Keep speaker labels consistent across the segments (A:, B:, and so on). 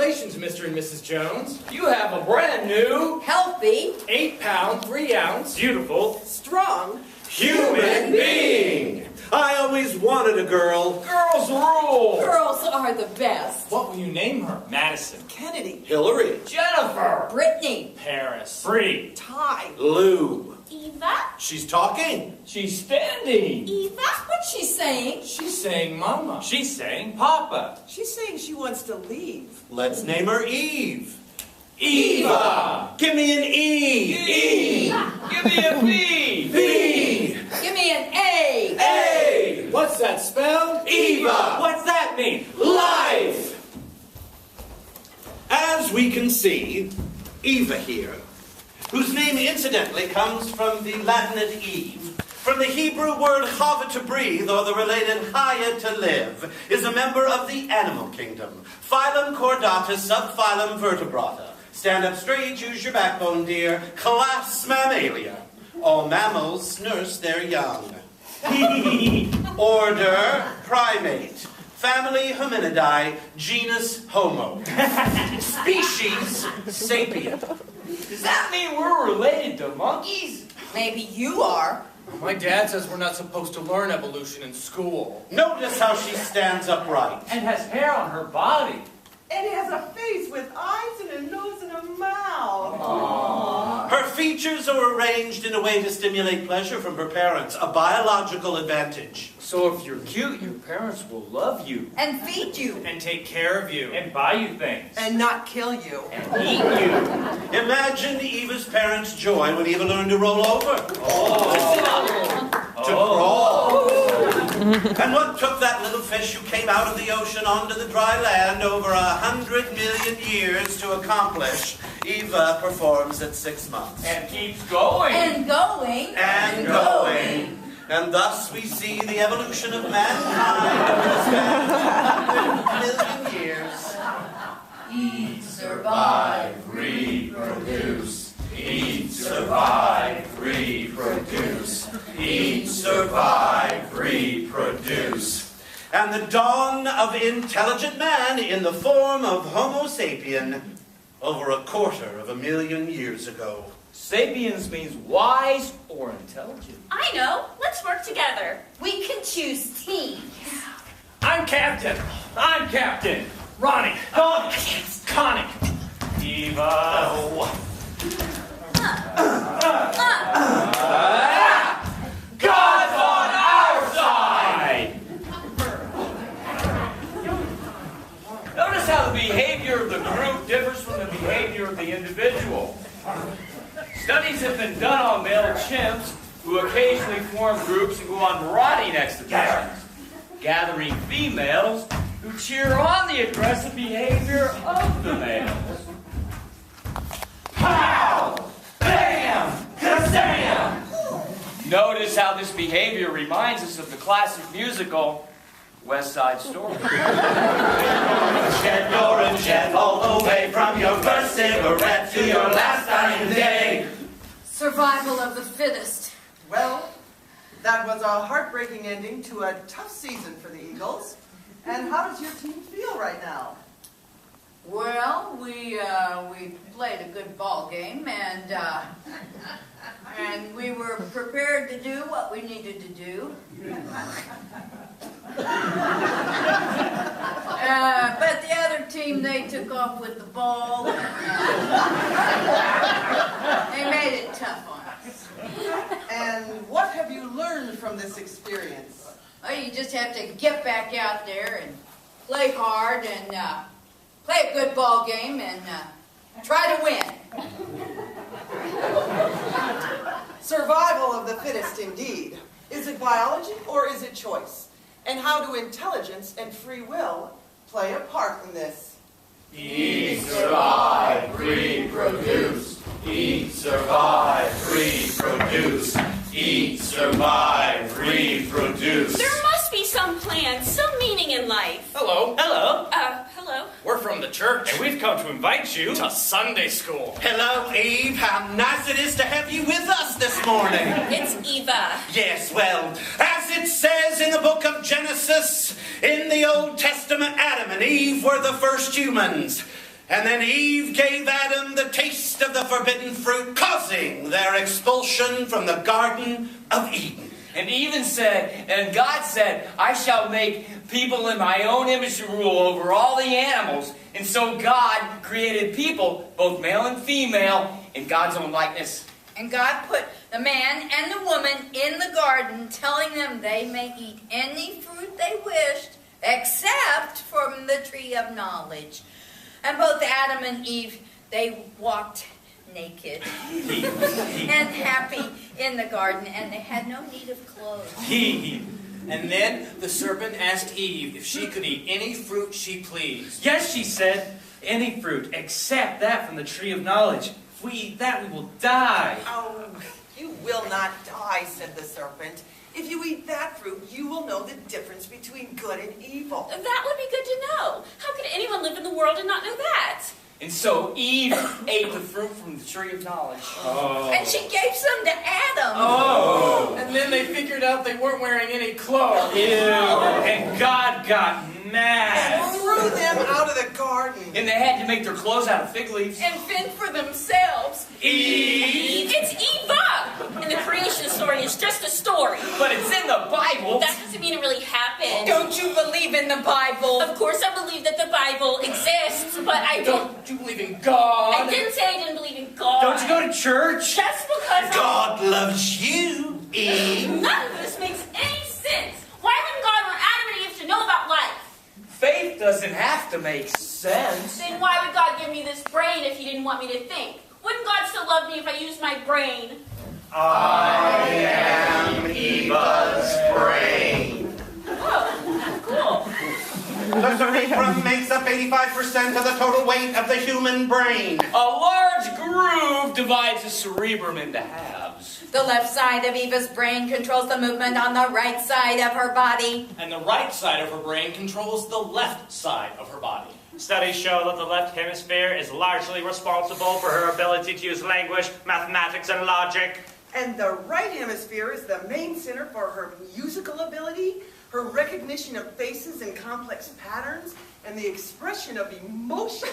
A: Congratulations, Mr. and Mrs. Jones. You have a brand new,
B: healthy,
A: 8-pound, 3-ounce, beautiful,
B: strong,
A: human being.
C: I always wanted a girl.
A: Girls rule.
B: Girls are the best.
A: What will you name her?
D: Madison.
B: Kennedy.
C: Hillary.
A: Jennifer.
B: Brittany.
A: Paris.
D: Free.
B: Ty.
C: Lou.
E: Eva?
C: She's talking.
A: She's standing.
E: Eva?
B: What's she saying?
A: She's saying Mama.
D: She's saying Papa.
B: She's saying she wants to leave.
C: Let's name her Eve.
A: Eva.
C: Give me an E.
A: E. Give me a B.
C: B.
B: Give me an A.
C: A.
A: What's that spell?
C: Eva.
D: What's that mean?
C: Life. As we can see, Eva here, whose name incidentally comes from the Latinate Eve, from the Hebrew word chava to breathe, or the related chaya to live, is a member of the animal kingdom, phylum Chordata, subphylum Vertebrata. Stand up straight, use your backbone, dear. Class Mammalia. All mammals nurse their young. Order Primate. Family Hominidae. Genus Homo. Species Sapien.
D: Does that mean we're related to monkeys?
B: Maybe you are.
A: My dad says we're not supposed to learn evolution in school.
C: Notice how she stands upright.
D: And has hair on her body.
F: And it has a face with eyes and a nose and a mouth.
C: Her features are arranged in a way to stimulate pleasure from her parents, a biological advantage.
D: So if you're cute, your parents will love you.
B: And feed you.
A: And take care of you.
D: And buy you things.
F: And not kill you.
D: And eat you.
C: Imagine Eva's parents' joy when Eva learned to roll over. To crawl. And what took that little fish who came out of the ocean onto the dry land over 100 million years to accomplish, Eva performs at 6 months.
D: And keeps going.
B: And going.
C: And going. And thus we see the evolution of mankind over the span of 100 million years.
B: Eat, survive,
D: reproduce. Eat, survive, reproduce. Eat, survive, reproduce.
C: And the dawn of intelligent man in the form of Homo sapien over 250,000 years ago.
D: Sapiens means wise or intelligent.
E: I know. Let's work together.
B: We can choose teams.
D: I'm captain. I'm captain. Ronnie. Connie. Eva. God's on our side! Notice how the behavior of the group differs from the behavior of the individual. Studies have been done on male chimps who occasionally form groups and go on marauding expeditions, gathering females who cheer on the aggressive behavior of the males. Pow! Bam! Kazam! Notice how this behavior reminds us of the classic musical West Side Story. Jet, you're a jet all the way from your first cigarette to your last dying day.
B: Survival of the fittest.
F: Well, that was a heartbreaking ending to a tough season for the Eagles. And how does your team feel right now?
B: Well, we played a good ball game, and we were prepared to do what we needed to do. But the other team, they took off with the ball, and they made it tough on us.
F: And what have you learned from this experience?
B: Well, you just have to get back out there and play hard and play a good ball game and try to win.
F: Survival of the fittest, indeed. Is it biology or is it choice? And how do intelligence and free will play a part in this?
D: Eat, survive, reproduce. Eat, survive, reproduce. Eat, survive, reproduce.
E: There must be some plan, some meaning in life.
A: Hello.
D: Hello.
E: Hello.
A: We're from the church.
D: And we've come to invite you
A: To Sunday school.
C: Hello, Eve. How nice it is to have you with us this morning.
E: It's Eva.
C: Yes, well, as it says in the book of Genesis, in the Old Testament, Adam and Eve were the first humans. And then Eve gave Adam the taste of the forbidden fruit, causing their expulsion from the Garden of Eden.
D: And even said, and God said, I shall make people in my own image to rule over all the animals. And so God created people, both male and female, in God's own likeness.
B: And God put the man and the woman in the garden, telling them they may eat any fruit they wished, except from the tree of knowledge. And both Adam and Eve, they walked naked and happy in the garden, and they had no need of clothes.
A: And then the serpent asked Eve if she could eat any fruit she pleased.
G: Yes, she said, any fruit except that from the tree of knowledge. If we eat that, we will die.
F: Oh, you will not die, said the serpent. If you eat that fruit, you will know the difference between good and evil.
E: That would be good to know. How could anyone live in the world and not know that?
D: And so Eve ate the fruit from the tree of knowledge.
B: And she gave some to Adam.
D: Oh.
A: And then they figured out they weren't wearing any clothes.
G: Ew. And God got mad.
F: And threw them out of the garden.
D: And they had to make their clothes out of fig leaves.
B: And fend for themselves.
D: Eve!
E: It's Eva! And the creation story is just a story.
D: But it's in the Bible.
E: That doesn't mean it really happened.
B: Don't you believe in the Bible?
E: Of course I believe that the Bible exists, but I don't.
A: Don't you believe in God?
E: I didn't say I didn't believe in God.
G: Don't you go to church?
E: Just because
C: God loves you, Eve.
E: None of this makes any sense. Why wouldn't God want Adam and Eve to know about life?
D: Faith doesn't have to make sense.
E: Then why would God give me this brain if he didn't want me to think? Wouldn't God still love me if I used my brain?
C: I am Eva's brain.
E: Oh, cool.
C: The cerebrum makes up 85% of the total weight of the human brain.
D: A large groove divides the cerebrum into halves.
B: The left side of Eva's brain controls the movement on the right side of her body.
A: And the right side of her brain controls the left side of her body.
H: Studies show that the left hemisphere is largely responsible for her ability to use language, mathematics, and logic.
F: And the right hemisphere is the main center for her musical ability, her recognition of faces and complex patterns, and the expression of emotion.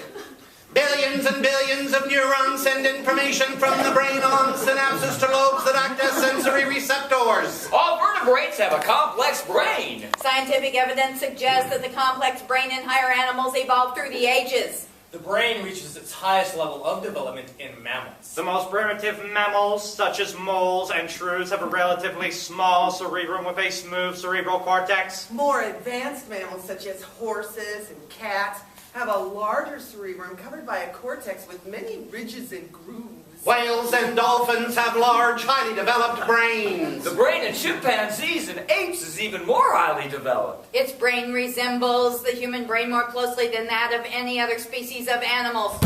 C: Billions and billions of neurons send information from the brain along synapses to lobes that act as sensory receptors.
D: All vertebrates have a complex brain.
B: Scientific evidence suggests that the complex brain in higher animals evolved through the ages.
A: The brain reaches its highest level of development in mammals.
H: The most primitive mammals, such as moles and shrews, have a relatively small cerebrum with a smooth cerebral cortex.
F: More advanced mammals, such as horses and cats, have a larger cerebrum covered by a cortex with many ridges and grooves.
C: Whales and dolphins have large, highly developed brains.
D: The brain of chimpanzees and apes is even more highly developed.
B: Its brain resembles the human brain more closely than that of any other species of animals.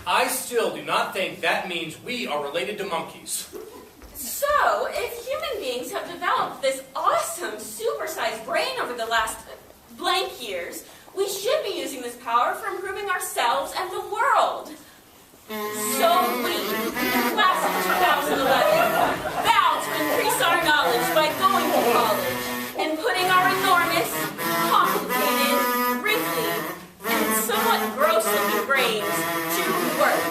A: I still do not think that means we are related to monkeys.
E: So, if human beings have developed this awesome, supersized brain over the last blank years, we should be using this power for improving ourselves and the world. So we, in the class of 2011, vowed to increase our knowledge by going to college and putting our enormous, complicated, wrinkly, and somewhat gross-looking brains to work.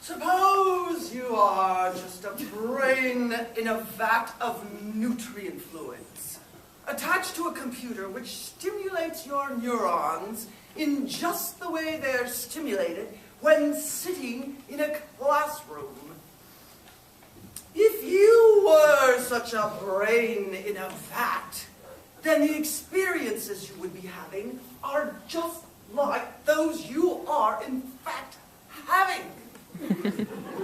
F: Suppose you are just a brain in a vat of nutrient fluids, attached to a computer which stimulates your neurons in just the way they're stimulated when sitting in a classroom. If you were such a brain in a vat, then the experiences you would be having are just like those you are in fact having.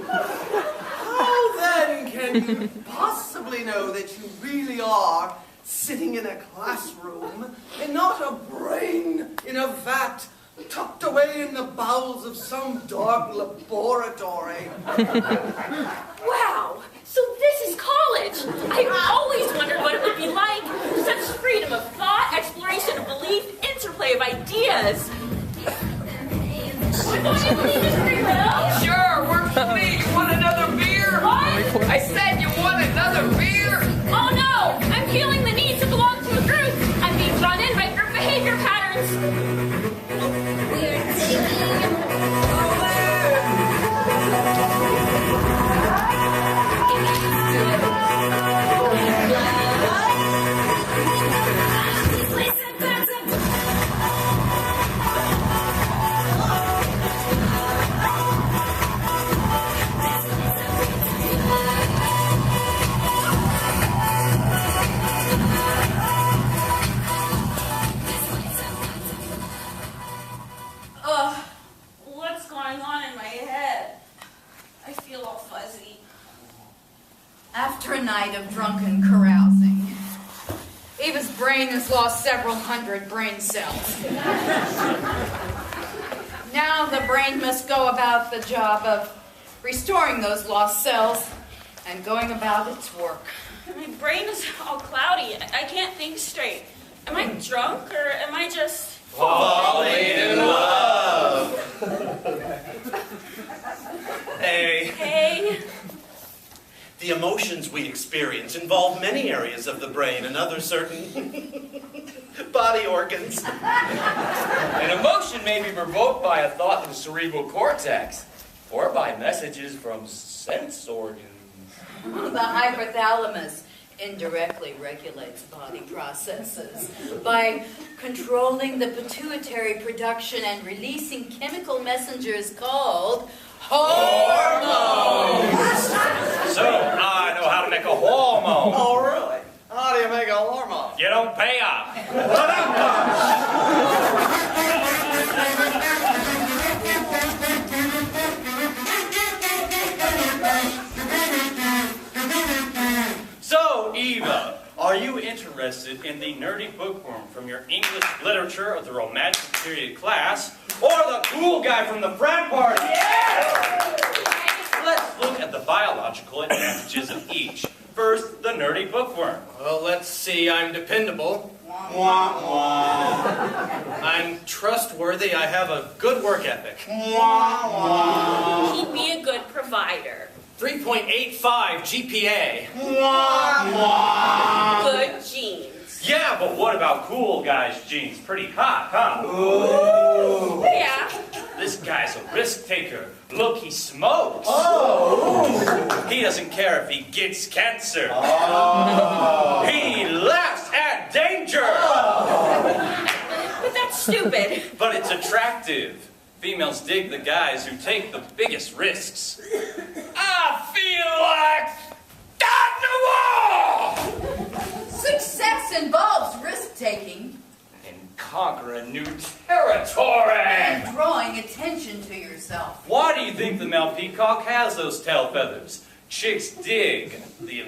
F: How then can you possibly know that you really are sitting in a classroom and not a brain in a vat tucked away in the bowels of some dark laboratory?
E: Wow, so this is college. I've always wondered what it would be like. Such freedom of thought, exploration of belief, interplay of ideas. Don't you believe in free will?
D: Sure, works for me. You want another beer?
E: What?
D: I said you want another beer.
E: Oh no, I'm feeling the need to belong to a group. I'm being drawn in by group behavior patterns.
B: Eva's brain has lost several hundred brain cells. Now the brain must go about the job of restoring those lost cells and going about its work.
E: My brain is all cloudy. I can't think straight. Am I drunk or am I just...
C: Falling in love.
G: Hey.
E: Hey.
C: The emotions we experience involve many areas of the brain and other certain body organs.
D: An emotion may be provoked by a thought in the cerebral cortex, or by messages from sense organs.
B: The hypothalamus indirectly regulates body processes by controlling the pituitary production and releasing chemical messengers called hormones.
D: So, I know how to make a hormone.
F: Oh, really? How do you make a hormone?
D: You don't pay up. So, Eva, are you interested in the nerdy bookworm from your English literature of the Romantic period class, or the cool guy from the frat party? Yeah! Let's look at the biological advantages of each. First, the nerdy bookworm.
A: Well, let's see. I'm dependable. I'm trustworthy. I have a good work ethic.
E: He'd be a good provider.
A: 3.85 GPA.
E: Good genes.
D: Yeah, but what about cool guy's genes? Pretty hot, huh?
E: Ooh. Yeah.
D: This guy's a risk taker. Look, he smokes.
C: Oh.
D: He doesn't care if he gets cancer.
C: Oh.
D: He laughs at danger.
E: But that's stupid.
D: But it's attractive. Females dig the guys who take the biggest risks. I feel like starting a war!
B: Success involves risk-taking
D: And conquer a new territory!
B: and drawing attention to yourself.
D: Why do you think the male peacock has those tail feathers? Chicks dig the...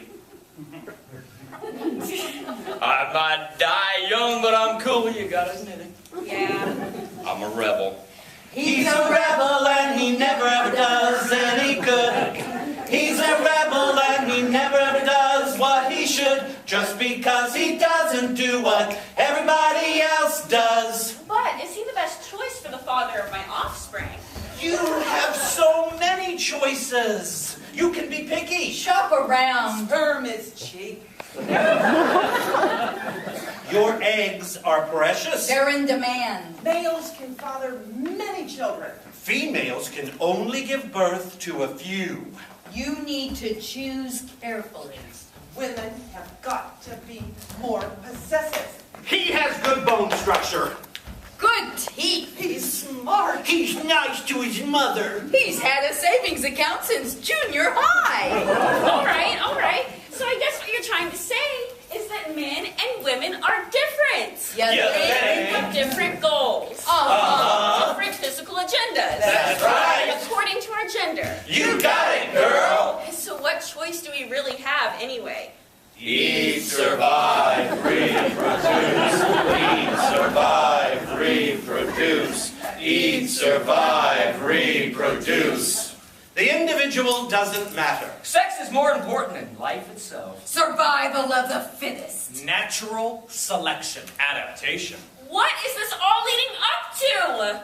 D: I might die young, but I'm cool, you gotta admit it.
E: Yeah.
D: I'm a rebel.
C: He's a rebel and he never ever does any good. He's a rebel and he never ever does what he should, just because he doesn't do what everybody else does.
E: But is he the best choice for the father of my offspring?
C: You have so many choices. You can be picky.
B: Shop around.
F: Sperm is cheap.
C: Your eggs are precious.
B: They're in demand.
F: Males can father many children.
C: Females can only give birth to a few.
B: You need to choose carefully.
F: Women have got to be more possessive.
C: He has good bone structure.
B: Good teeth.
F: He's smart.
C: He's nice to his mother.
B: He's had a savings account since junior high.
E: All right. So I guess what you're trying to say is that men and women are different.
B: Yeah,
E: They have different goals. Different physical agendas.
C: That's right.
E: According to our gender.
C: You got it, girl.
E: So what choice do we really have anyway?
D: Eat, survive, reproduce. Eat, survive, reproduce. Eat, survive, reproduce.
C: The individual doesn't matter.
D: Sex is more important than life itself.
B: Survival of the fittest.
A: Natural selection.
D: Adaptation.
E: What is this all leading up to?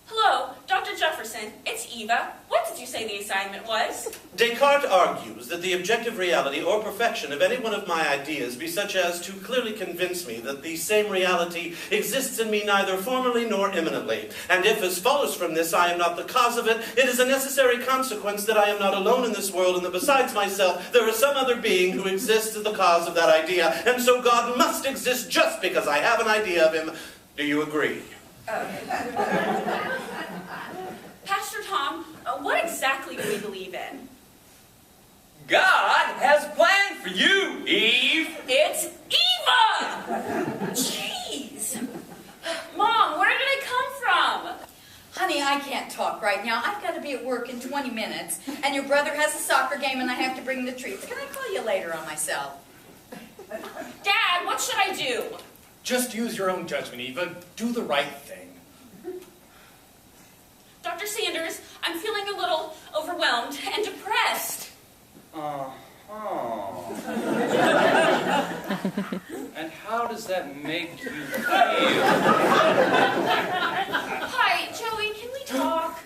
E: Hello, Dr. Jefferson. It's Eva. What did you say the assignment was?
C: Descartes argues that the objective reality or perfection of any one of my ideas be such as to clearly convince me that the same reality exists in me neither formally nor immanently. And if, as follows from this, I am not the cause of it, it is a necessary consequence that I am not alone in this world, and that besides myself, there is some other being who exists as the cause of that idea. And so God must exist just because I have an idea of him. Do you agree?
E: Pastor Tom, what exactly do we believe in?
D: God has a plan for you, Eve.
E: It's Eva! Jeez! Mom, where did I come from?
B: Honey, I can't talk right now. I've got to be at work in 20 minutes. And your brother has a soccer game and I have to bring the treats. Can I call you later on my cell?
E: Dad, what should I do?
A: Just use your own judgment, Eva. Do the right thing.
E: Dr. Sanders, I'm feeling a little overwhelmed and depressed.
D: And how does that make you feel?
E: Hi, Joey, can we talk?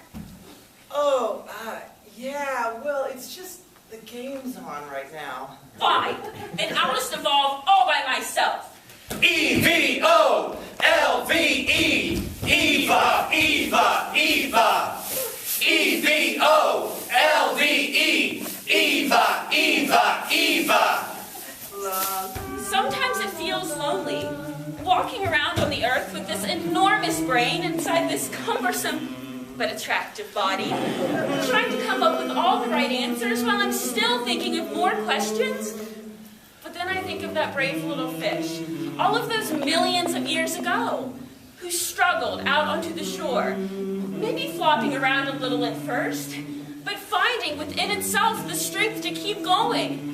F: Oh, yeah, well, it's just the game's on right now.
E: Fine. Then I'll just evolve all by myself.
C: E-V-O-L-V-E. Eva, Eva, Eva. E-V-O-L-V-E. Eva, Eva, Eva.
E: Sometimes it feels lonely, walking around on the earth with this enormous brain inside this cumbersome but attractive body, trying to come up with all the right answers while I'm still thinking of more questions. But then I think of that brave little fish, all of those millions of years ago, who struggled out onto the shore, maybe flopping around a little at first, but finding within itself the strength to keep going,